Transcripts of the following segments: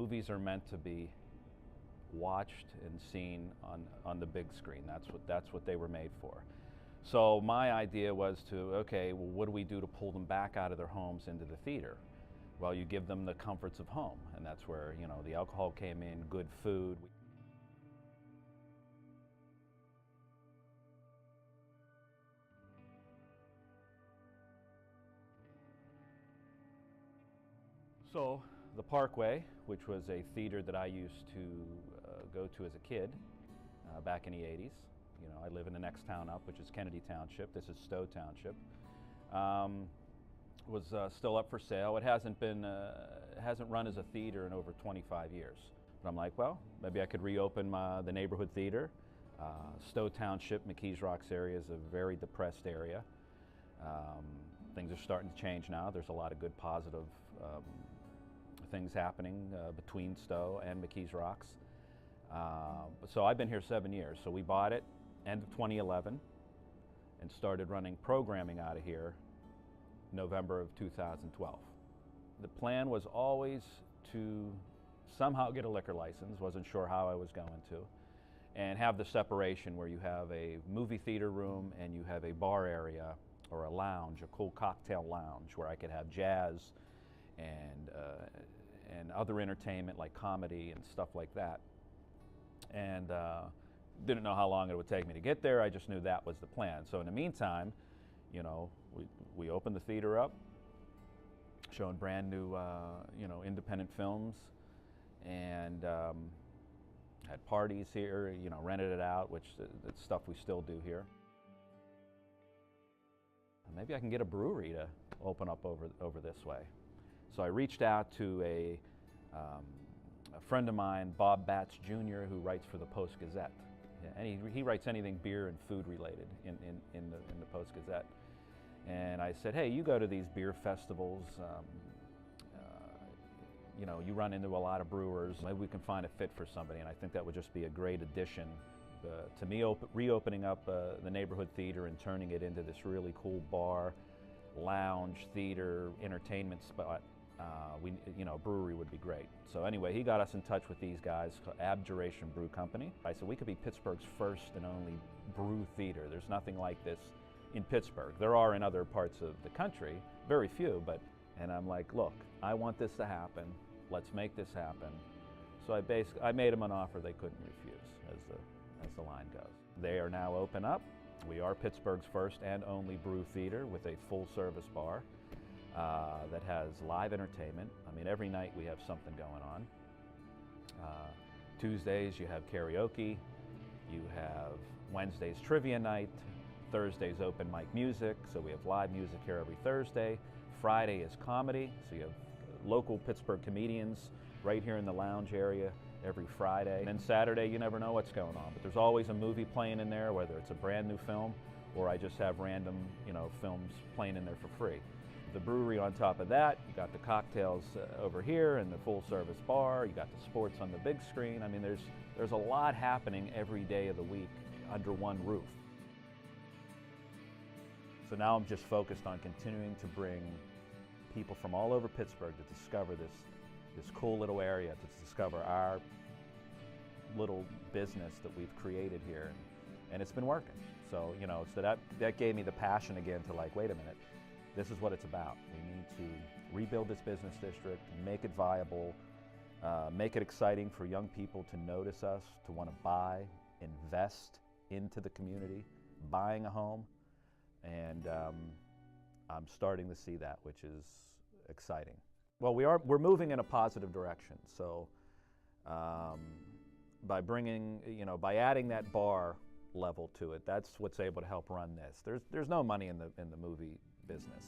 movies are meant to be watched and seen on the big screen. That's what they were made for. So my idea was to, okay, well, what do we do to pull them back out of their homes into the theater? Well, you give them the comforts of home, and that's where, you know, the alcohol came in, good food. So the Parkway, which was a theater that I used to go to as a kid back in the 80s. You know, I live in the next town up, which is Kennedy Township. This is Stowe Township. Was still up for sale. It hasn't run as a theater in over 25 years. But I'm like, well, maybe I could reopen the neighborhood theater. Stowe Township, McKees Rocks area is a very depressed area. Things are starting to change now. There's a lot of good positive things happening between Stowe and McKees Rocks. So I've been here 7 years. So we bought it end of 2011 and started running programming out of here November of 2012. The plan was always to somehow get a liquor license, wasn't sure how I was going to, and have the separation where you have a movie theater room and you have a bar area or a lounge, a cool cocktail lounge where I could have jazz and other entertainment like comedy and stuff like that. And didn't know how long it would take me to get there. I just knew that was the plan. So in the meantime, you know, we opened the theater up, showing brand new, you know, independent films, and had parties here, you know, rented it out, which it's stuff we still do here. Maybe I can get a brewery to open up over this way. So I reached out to a friend of mine, Bob Batts Jr., who writes for the Post-Gazette. And he writes anything beer and food related in the Post-Gazette. And I said, hey, you go to these beer festivals, you know, you run into a lot of brewers, maybe we can find a fit for somebody, and I think that would just be a great addition to me, reopening up the neighborhood theater and turning it into this really cool bar, lounge, theater, entertainment spot. You know, a brewery would be great. So anyway, he got us in touch with these guys called Abjuration Brew Company. I said, we could be Pittsburgh's first and only brew theater. There's nothing like this in Pittsburgh. There are in other parts of the country, very few, and I'm like, look, I want this to happen. Let's make this happen. So I made them an offer they couldn't refuse, as the line goes. They are now open up. We are Pittsburgh's first and only brew theater with a full-service bar that has live entertainment. I mean, every night we have something going on. Tuesdays you have karaoke. You have Wednesdays trivia night. Thursdays open mic music, so we have live music here every Thursday. Friday is comedy, so you have local Pittsburgh comedians right here in the lounge area every Friday. And then Saturday, you never know what's going on, but there's always a movie playing in there, whether it's a brand new film or I just have random, you know, films playing in there for free. The brewery on top of that, you got the cocktails over here and the full service bar, you got the sports on the big screen. I mean, there's a lot happening every day of the week under one roof. So now I'm just focused on continuing to bring people from all over Pittsburgh to discover this cool little area, to discover our little business that we've created here, and it's been working. So, you know, so that gave me the passion again to like, wait a minute, this is what it's about. We need to rebuild this business district, make it viable, make it exciting for young people to notice us, to want to buy, invest into the community, buying a home. And I'm starting to see that, which is exciting. Well, we're moving in a positive direction. So by bringing, you know, by adding that bar level to it, that's what's able to help run this. There's no money in the movie business.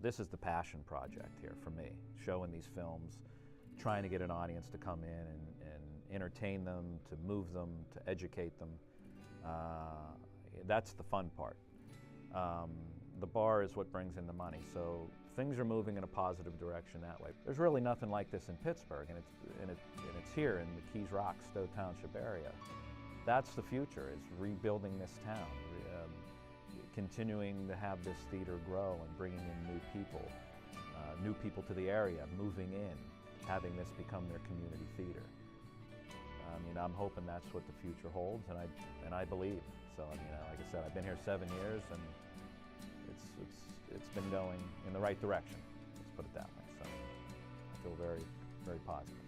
This is the passion project here for me, showing these films, trying to get an audience to come in and entertain them, to move them, to educate them. That's the fun part. The bar is what brings in the money, so things are moving in a positive direction that way. There's really nothing like this in Pittsburgh, and it's here in the McKees Rocks, Stowe Township area. That's the future, is rebuilding this town, continuing to have this theater grow and bringing in new people to the area, moving in, having this become their community theater. I mean, I'm hoping that's what the future holds, and I believe. So, I mean, like I said, I've been here 7 years, and it's been going in the right direction. Let's put it that way. So, I feel very, very positive.